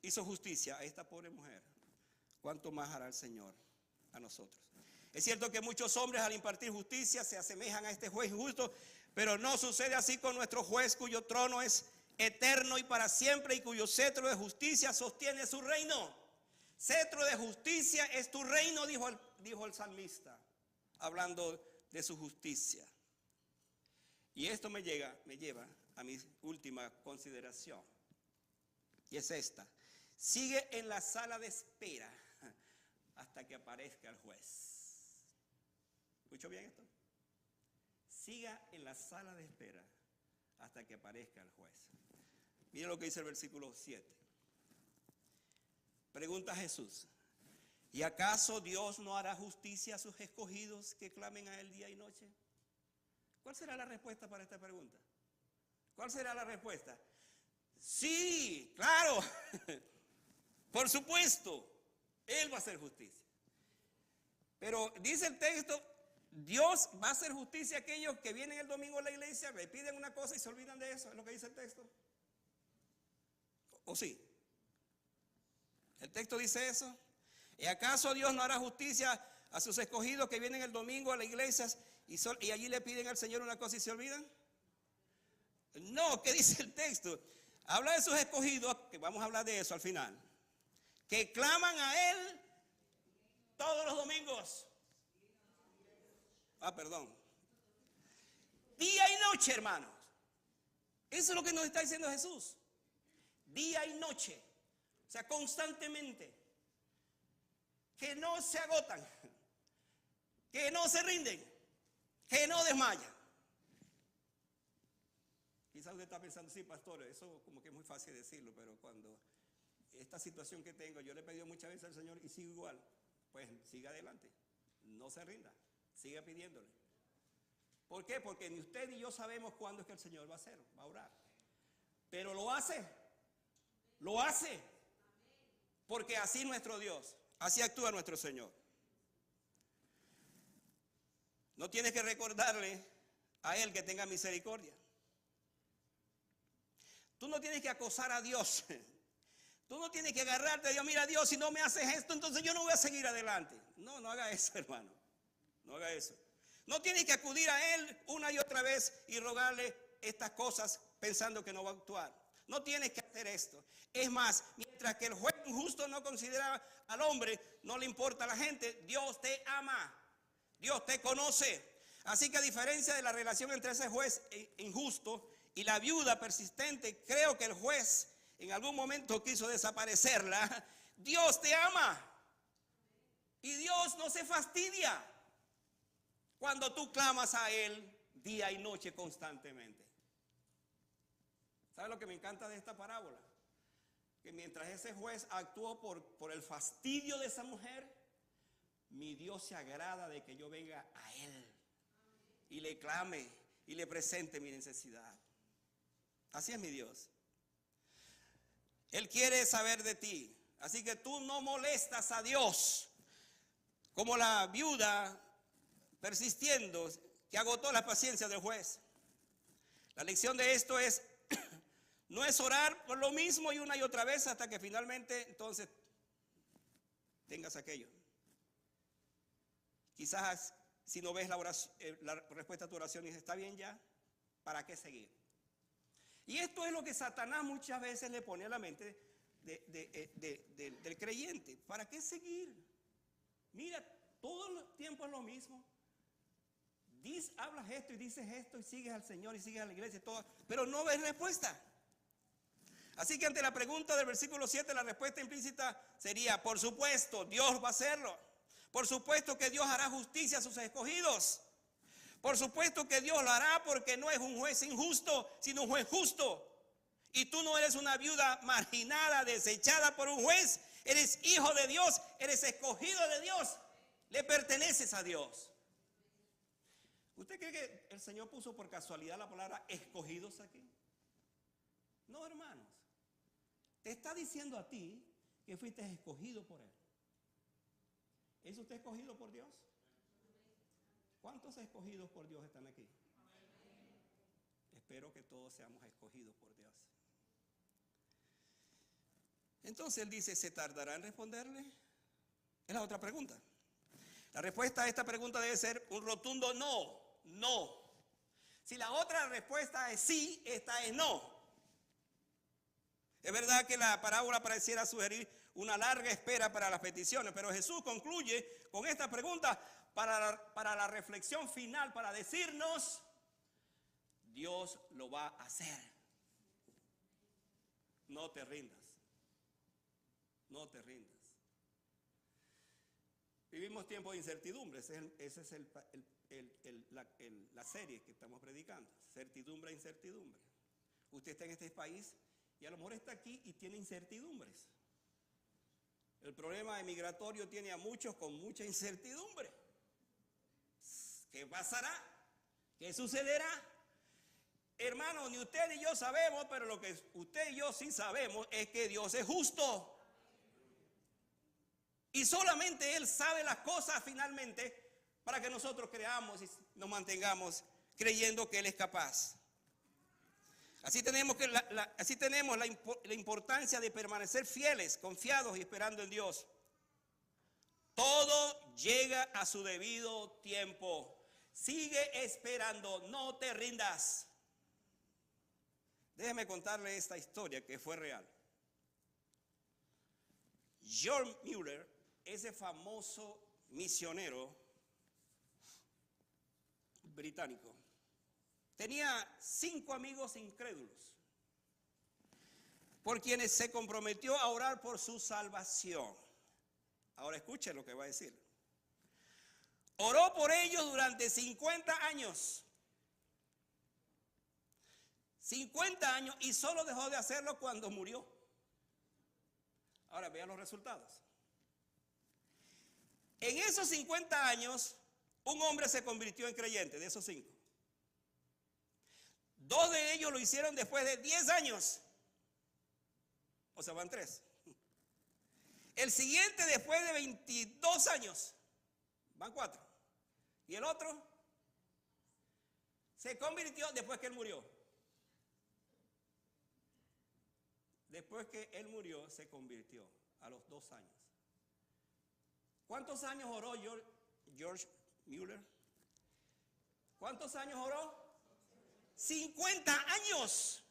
hizo justicia a esta pobre mujer, ¿cuánto más hará el Señor a nosotros? Es cierto que muchos hombres al impartir justicia se asemejan a este juez injusto, pero no sucede así con nuestro juez cuyo trono es eterno y para siempre y cuyo cetro de justicia sostiene su reino. Cetro de justicia es tu reino, dijo el salmista, hablando de su justicia. Y esto me lleva a mi última consideración, y es esta. Sigue en la sala de espera hasta que aparezca el juez. ¿Escuchó bien esto? Siga en la sala de espera hasta que aparezca el juez. Mira lo que dice el versículo 7. Pregunta Jesús, ¿y acaso Dios no hará justicia a sus escogidos que clamen a Él día y noche? ¿Cuál será la respuesta para esta pregunta? ¿Cuál será la respuesta? Sí, claro, por supuesto, Él va a hacer justicia. Pero dice el texto, Dios va a hacer justicia a aquellos que vienen el domingo a la iglesia, le piden una cosa y se olvidan de eso, es lo que dice el texto. ¿O sí? ¿El texto dice eso? ¿Y acaso Dios no hará justicia a sus escogidos que vienen el domingo a las iglesias y allí le piden al Señor una cosa y se olvidan? No, ¿qué dice el texto? Habla de sus escogidos, que vamos a hablar de eso al final, que claman a Él todos los domingos. Perdón. Día y noche, hermanos. Eso es lo que nos está diciendo Jesús. Día y noche. O sea, constantemente. Que no se agotan. Que no se rinden. Que no desmayan. Quizás usted está pensando, sí, pastor, eso como que es muy fácil decirlo, pero cuando esta situación que tengo, yo le he pedido muchas veces al Señor y sigo igual. Pues siga adelante, no se rinda, siga pidiéndole. ¿Por qué? Porque ni usted ni yo sabemos cuándo es que el Señor va a hacer, va a orar. Pero lo hace, porque así nuestro Dios, así actúa nuestro Señor. No tienes que recordarle a Él que tenga misericordia. Tú no tienes que acosar a Dios. Tú no tienes que agarrarte a Dios. Mira, Dios, si no me haces esto, entonces yo no voy a seguir adelante. No, no haga eso, hermano. No haga eso. No tienes que acudir a Él una y otra vez y rogarle estas cosas pensando que no va a actuar. No tienes que hacer esto. Es más, mientras que el juez injusto no considera al hombre, no le importa a la gente, Dios te ama. Dios te conoce. Así que a diferencia de la relación entre ese juez injusto y la viuda persistente, creo que el juez en algún momento quiso desaparecerla. Dios te ama. Y Dios no se fastidia cuando tú clamas a Él día y noche constantemente. ¿Sabes lo que me encanta de esta parábola? Que mientras ese juez actuó por el fastidio de esa mujer, mi Dios se agrada de que yo venga a Él y le clame y le presente mi necesidad. Así es mi Dios. Él quiere saber de ti. Así que tú no molestas a Dios como la viuda persistiendo que agotó la paciencia del juez. La lección de esto es no es orar por lo mismo y una y otra vez hasta que finalmente entonces tengas aquello. Quizás si no ves la respuesta a tu oración y dices, está bien ya, ¿para qué seguir? Y esto es lo que Satanás muchas veces le pone a la mente del creyente. ¿Para qué seguir? Mira, todo el tiempo es lo mismo. Hablas esto y dices esto y sigues al Señor y sigues a la iglesia, todo, pero no ves respuesta. Así que ante la pregunta del versículo 7, la respuesta implícita sería, por supuesto, Dios va a hacerlo. Por supuesto que Dios hará justicia a sus escogidos. Por supuesto que Dios lo hará porque no es un juez injusto, sino un juez justo. Y tú no eres una viuda marginada, desechada por un juez. Eres hijo de Dios, eres escogido de Dios. Le perteneces a Dios. ¿Usted cree que el Señor puso por casualidad la palabra escogidos aquí? No, hermanos. Te está diciendo a ti que fuiste escogido por Él. ¿Es usted escogido por Dios? ¿Cuántos escogidos por Dios están aquí? Espero que todos seamos escogidos por Dios. Entonces Él dice, ¿se tardará en responderle? Es la otra pregunta. La respuesta a esta pregunta debe ser un rotundo no, no. Si la otra respuesta es sí, esta es no. Es verdad que la parábola pareciera sugerir una larga espera para las peticiones, pero Jesús concluye con esta pregunta para la reflexión final, para decirnos, Dios lo va a hacer. No te rindas. No te rindas. Vivimos tiempos de incertidumbre. Esa es la serie que estamos predicando. Certidumbre e incertidumbre. Usted está en este país y a lo mejor está aquí y tiene incertidumbres. El problema migratorio tiene a muchos con mucha incertidumbre. ¿Qué pasará? ¿Qué sucederá? Hermano, ni usted ni yo sabemos, pero lo que usted y yo sí sabemos es que Dios es justo. Y solamente Él sabe las cosas finalmente para que nosotros creamos y nos mantengamos creyendo que Él es capaz. Así tenemos la importancia de permanecer fieles, confiados y esperando en Dios. Todo llega a su debido tiempo. Sigue esperando, no te rindas. Déjeme contarle esta historia que fue real. John Mueller, ese famoso misionero británico, tenía 5 amigos incrédulos por quienes se comprometió a orar por su salvación. Ahora escuchen lo que va a decir. Oró por ellos durante 50 años. 50 años y solo dejó de hacerlo cuando murió. Ahora vean los resultados. En esos 50 años, un hombre se convirtió en creyente, de esos 5. 2 de ellos lo hicieron después de 10 años. O sea, van 3. El siguiente después de 22 años. Van 4. Y el otro se convirtió después que él murió. Después que él murió, se convirtió a los 2 años. ¿Cuántos años oró George Mueller? ¿Cuántos años oró? 50 años.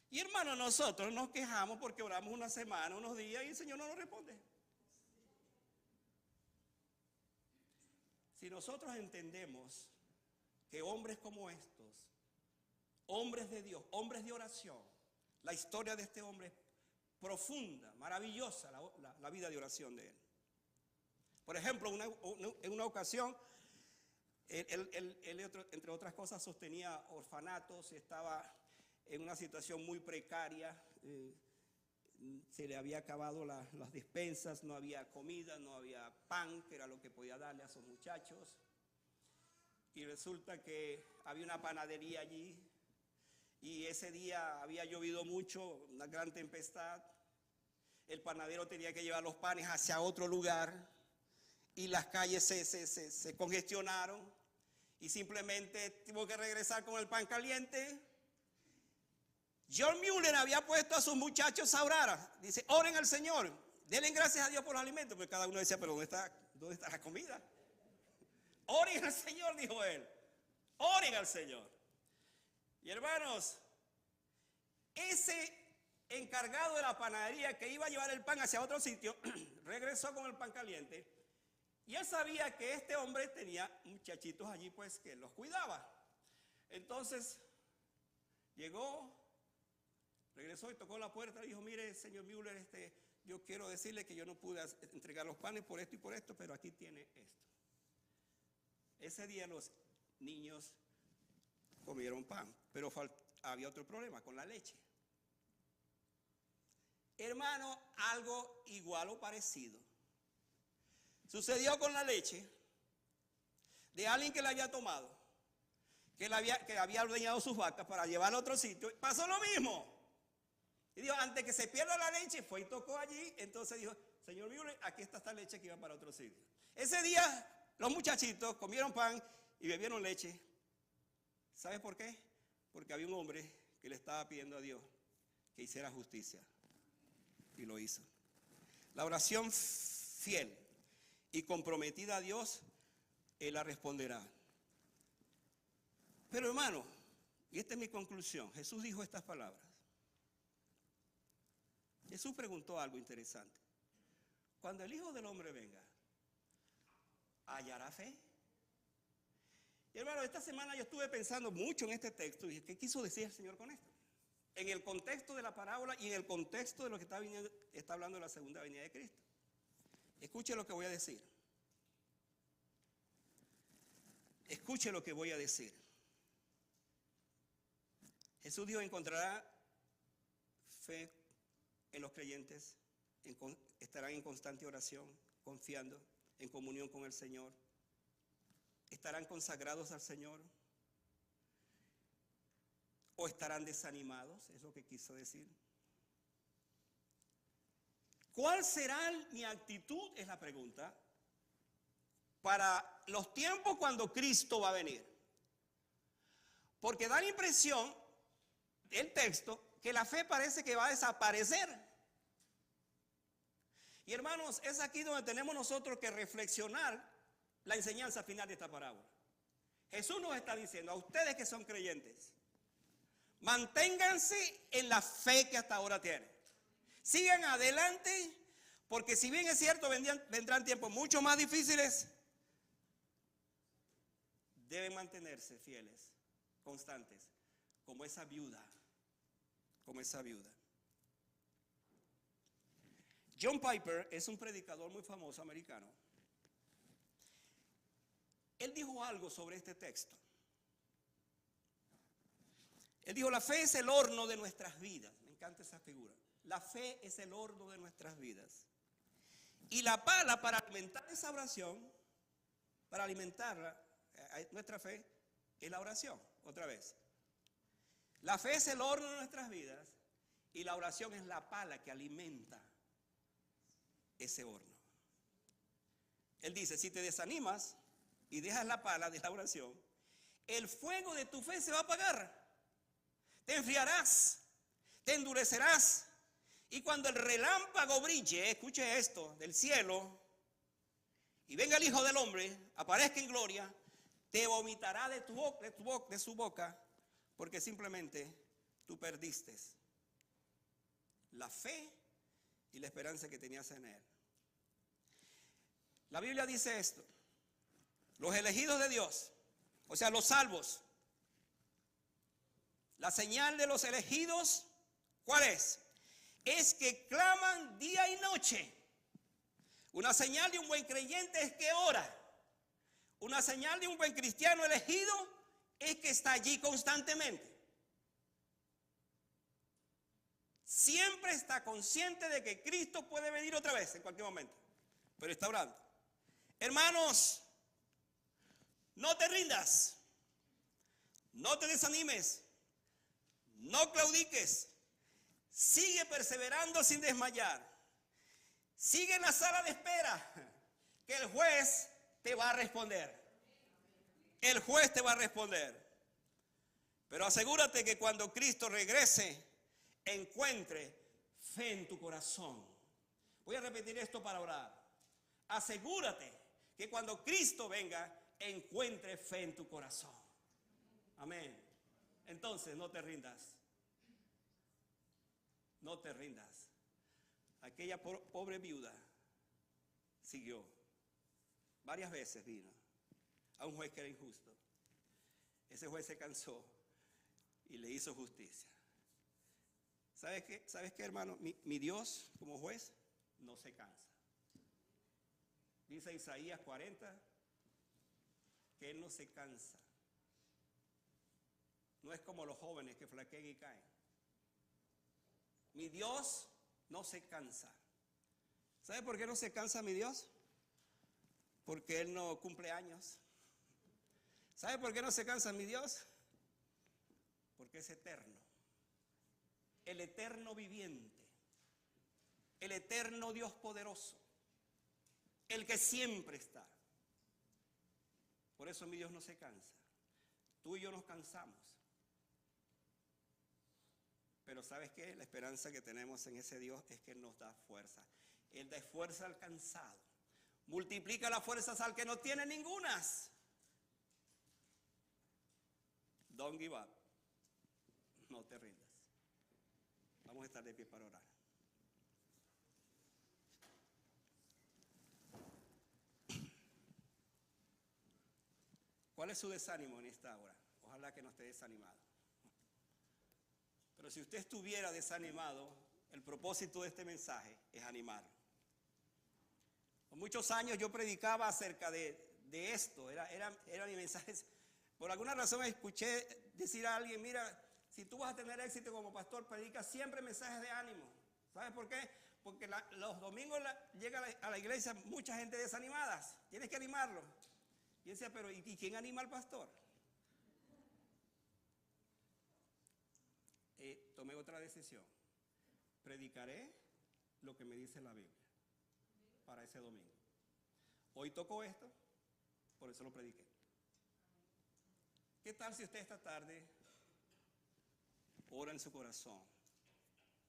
Y hermano, nosotros nos quejamos porque oramos una semana, unos días y el Señor no nos responde. Si nosotros entendemos que hombres como estos, hombres de Dios, hombres de oración, la historia de este hombre es profunda, maravillosa, la vida de oración de él. Por ejemplo, en una ocasión, él, entre otras cosas, sostenía orfanatos y estaba en una situación muy precaria. Se le había acabado las despensas, no había comida, no había pan, que era lo que podía darle a esos muchachos. Y resulta que había una panadería allí y ese día había llovido mucho, una gran tempestad. El panadero tenía que llevar los panes hacia otro lugar y las calles se congestionaron y simplemente tuvo que regresar con el pan caliente. John Mueller había puesto a sus muchachos a orar. Dice, oren al Señor, denle gracias a Dios por los alimentos. Porque cada uno decía, pero ¿dónde está la comida? Oren al Señor, dijo él. Oren al Señor. Y hermanos, ese encargado de la panadería que iba a llevar el pan hacia otro sitio, regresó con el pan caliente. Y él sabía que este hombre tenía muchachitos allí pues que los cuidaba. Entonces, llegó, regresó y tocó la puerta y dijo, mire, señor Mueller, yo quiero decirle que yo no pude entregar los panes por esto y por esto, pero aquí tiene esto. Ese día los niños comieron pan, pero había otro problema con la leche. Hermano, algo igual o parecido sucedió con la leche de alguien que la había tomado, que había ordeñado sus vacas para llevarla a otro sitio. Pasó lo mismo. Y dijo, antes que se pierda la leche, fue y tocó allí. Entonces dijo, señor Mueller, aquí está esta leche que iba para otro sitio. Ese día los muchachitos comieron pan y bebieron leche. ¿Sabe por qué? Porque había un hombre que le estaba pidiendo a Dios que hiciera justicia. Y lo hizo. La oración fiel y comprometida a Dios, Él la responderá. Pero hermano, y esta es mi conclusión, Jesús dijo estas palabras. Jesús preguntó algo interesante. Cuando el Hijo del Hombre venga, ¿hallará fe? Y hermano, esta semana yo estuve pensando mucho en este texto y dije, ¿qué quiso decir el Señor con esto? En el contexto de la parábola y en el contexto de lo que está hablando de la segunda venida de Cristo. Escuche lo que voy a decir. Escuche lo que voy a decir. Jesús dijo, encontrará fe en los creyentes, estarán en constante oración, confiando, en comunión con el Señor. ¿Estarán consagrados al Señor? ¿O estarán desanimados? Es lo que quiso decir. ¿Cuál será mi actitud? Es la pregunta. Para los tiempos cuando Cristo va a venir. Porque da la impresión, el texto, que la fe parece que va a desaparecer. Y hermanos, es aquí donde tenemos nosotros que reflexionar la enseñanza final de esta parábola. Jesús nos está diciendo a ustedes que son creyentes, manténganse en la fe que hasta ahora tienen. Sigan adelante, porque si bien es cierto, vendrán tiempos mucho más difíciles, deben mantenerse fieles, constantes, como esa viuda, como esa viuda. John Piper es un predicador muy famoso americano. Él dijo algo sobre este texto. Él dijo, la fe es el horno de nuestras vidas. Me encanta esa figura. La fe es el horno de nuestras vidas. Y la pala para alimentar esa oración, para alimentarla, nuestra fe, es la oración. Otra vez. La fe es el horno de nuestras vidas y la oración es la pala que alimenta ese horno. Él dice, si te desanimas y dejas la pala de la oración, el fuego de tu fe se va a apagar. Te enfriarás, te endurecerás. Y cuando el relámpago brille, escuche esto, del cielo, y venga el Hijo del Hombre, aparezca en gloria, te vomitará de su boca, porque simplemente tú perdiste la fe y la esperanza que tenías en Él. La Biblia dice esto: los elegidos de Dios, o sea, los salvos, la señal de los elegidos, ¿cuál es? Es que claman día y noche. Una señal de un buen creyente es que ora. Una señal de un buen cristiano elegido es que está allí constantemente. Siempre está consciente de que Cristo puede venir otra vez en cualquier momento, pero está orando. Hermanos, no te rindas, no te desanimes, no claudiques, sigue perseverando sin desmayar, sigue en la sala de espera, que el juez te va a responder. El juez te va a responder. Pero asegúrate que cuando Cristo regrese, encuentre fe en tu corazón. Voy a repetir esto para orar. Asegúrate que cuando Cristo venga, encuentre fe en tu corazón. Amén. Entonces, no te rindas. No te rindas. Aquella pobre viuda siguió. Varias veces vino a un juez que era injusto. Ese juez se cansó y le hizo justicia. ¿Sabes qué? ¿Sabes qué, hermano? Mi Dios, como juez, no se cansa. Dice Isaías 40 que Él no se cansa. No es como los jóvenes que flaquean y caen. Mi Dios no se cansa. ¿Sabe por qué no se cansa mi Dios? Porque Él no cumple años. ¿Sabe por qué no se cansa mi Dios? Porque es eterno. El eterno viviente. El eterno Dios poderoso. El que siempre está. Por eso mi Dios no se cansa. Tú y yo nos cansamos. Pero ¿sabes qué? La esperanza que tenemos en ese Dios es que Él nos da fuerza. Él da fuerza al cansado. Multiplica las fuerzas al que no tiene ningunas. Don't give up. No te rindas. Vamos a estar de pie para orar. ¿Cuál es su desánimo en esta hora? Ojalá que no esté desanimado. Pero si usted estuviera desanimado, el propósito de este mensaje es animarlo. Por muchos años yo predicaba acerca de esto, era mi mensaje. Por alguna razón escuché decir a alguien, mira, si tú vas a tener éxito como pastor, predica siempre mensajes de ánimo. ¿Sabes por qué? Porque los domingos llega a la iglesia mucha gente desanimada. Tienes que animarlo. Y él decía, pero ¿y quién anima al pastor? Tomé otra decisión. Predicaré lo que me dice la Biblia para ese domingo. Hoy tocó esto, por eso lo prediqué. ¿Qué tal si usted esta tarde ora en su corazón?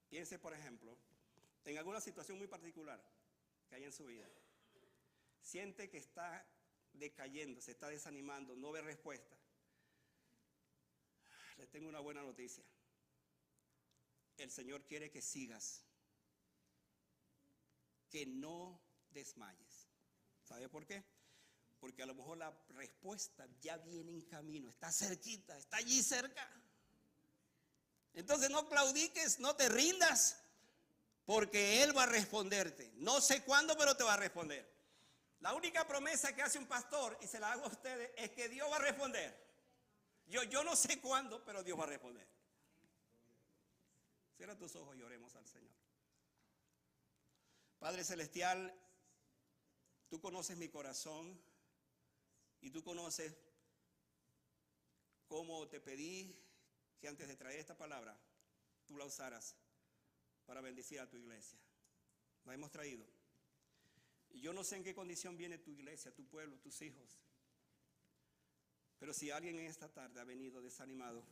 Piense, por ejemplo, en alguna situación muy particular que hay en su vida. Siente que está decayendo, se está desanimando, no ve respuesta. Le tengo una buena noticia. El Señor quiere que sigas, que no desmayes. ¿Sabe por qué? Porque a lo mejor la respuesta ya viene en camino, está cerquita, está allí cerca. Entonces no claudiques, no te rindas, porque Él va a responderte. No sé cuándo, pero te va a responder. La única promesa que hace un pastor, y se la hago a ustedes, es que Dios va a responder. Yo no sé cuándo, pero Dios va a responder. Cierra tus ojos y oremos al Señor. Padre Celestial, tú conoces mi corazón y tú conoces cómo te pedí que antes de traer esta palabra, tú la usaras para bendecir a tu iglesia. La hemos traído. Y yo no sé en qué condición viene tu iglesia, tu pueblo, tus hijos. Pero si alguien en esta tarde ha venido desanimado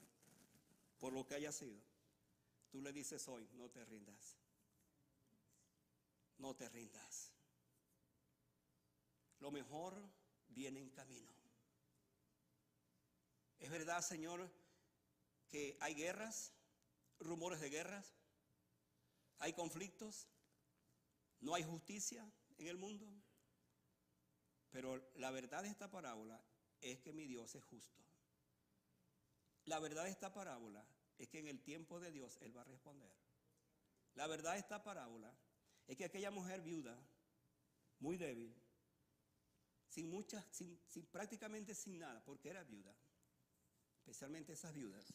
por lo que haya sido, tú le dices hoy, no te rindas. No te rindas. Lo mejor viene en camino. Es verdad, Señor, que hay guerras, rumores de guerras, hay conflictos, no hay justicia en el mundo. Pero la verdad de esta parábola es que mi Dios es justo. La verdad de esta parábola es que en el tiempo de Dios Él va a responder. La verdad de esta parábola es que aquella mujer viuda, muy débil, prácticamente sin nada, porque era viuda, especialmente esas viudas,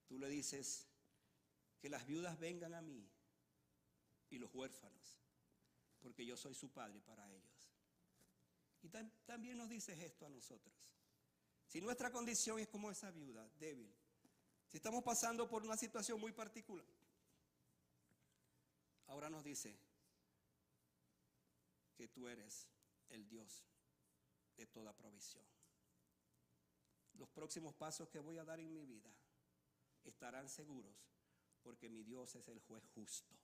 tú le dices que las viudas vengan a mí y los huérfanos, porque yo soy su padre para ellos. Y también nos dices esto a nosotros. Si nuestra condición es como esa viuda, débil, si estamos pasando por una situación muy particular, ahora nos dice que tú eres el Dios de toda provisión. Los próximos pasos que voy a dar en mi vida estarán seguros porque mi Dios es el juez justo.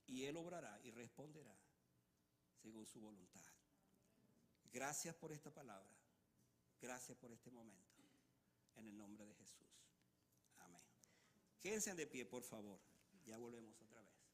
Y Él obrará y responderá según su voluntad. Gracias por esta palabra. Gracias por este momento. En el nombre de Jesús. Amén. Quédense de pie, por favor. Ya volvemos otra vez.